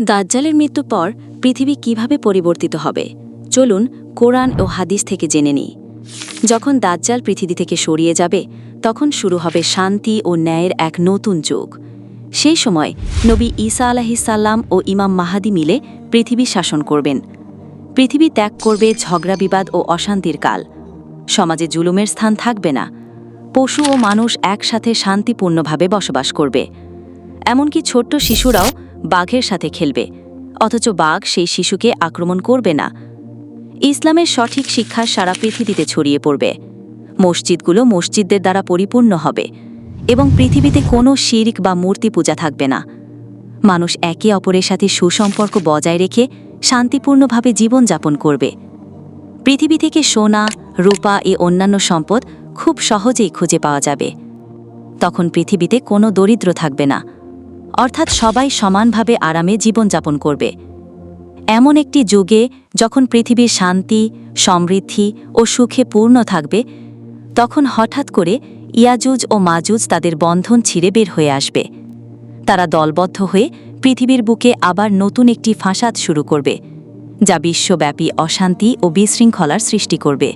দাজ্জালের মৃত্যুর পর পৃথিবী কিভাবে পরিবর্তিত হবে চলুন কোরআন ও হাদিস থেকে জেনে নিই। যখন দাজ্জাল পৃথিবী থেকে সরিয়ে যাবে তখন শুরু হবে শান্তি ও ন্যায়ের এক নতুন যুগ। সেই সময় নবী ঈসা আলাইহিসসালাম ও ইমাম মাহাদি মিলে পৃথিবী শাসন করবেন। পৃথিবী ত্যাগ করবে ঝগড়া বিবাদ ও অশান্তির কাল। সমাজে জুলুমের স্থান থাকবে না। পশু ও মানুষ একসাথে শান্তিপূর্ণভাবে বসবাস করবে। এমনকি ছোট্ট শিশুরাও বাঘের সাথে খেলবে, অথচ বাঘ সেই শিশুকে আক্রমণ করবে না। ইসলামের সঠিক শিক্ষা সারা পৃথিবীতে ছড়িয়ে পড়বে। মসজিদগুলো মসজিদদের দ্বারা পরিপূর্ণ হবে এবং পৃথিবীতে কোনো শিরক বা মূর্তি পূজা থাকবে না। মানুষ একে অপরের সাথে সুসম্পর্ক বজায় রেখে শান্তিপূর্ণভাবে জীবনযাপন করবে। পৃথিবী থেকে সোনা, রূপা ও অন্যান্য সম্পদ খুব সহজেই খুঁজে পাওয়া যাবে। তখন পৃথিবীতে কোনো দরিদ্র থাকবে না, অর্থাৎ সবাই সমানভাবে আরামে জীবনযাপন করবে। এমন একটি যুগে যখন পৃথিবীর শান্তি, সমৃদ্ধি ও সুখে পূর্ণ থাকবে, তখন হঠাৎ করে ইয়াজুজ ও মাজুজ তাদের বন্ধন ছিঁড়ে বের হয়ে আসবে। তারা দলবদ্ধ হয়ে পৃথিবীর বুকে আবার নতুন একটি ফাসাদ শুরু করবে, যা বিশ্বব্যাপী অশান্তি ও বিশৃঙ্খলার সৃষ্টি করবে।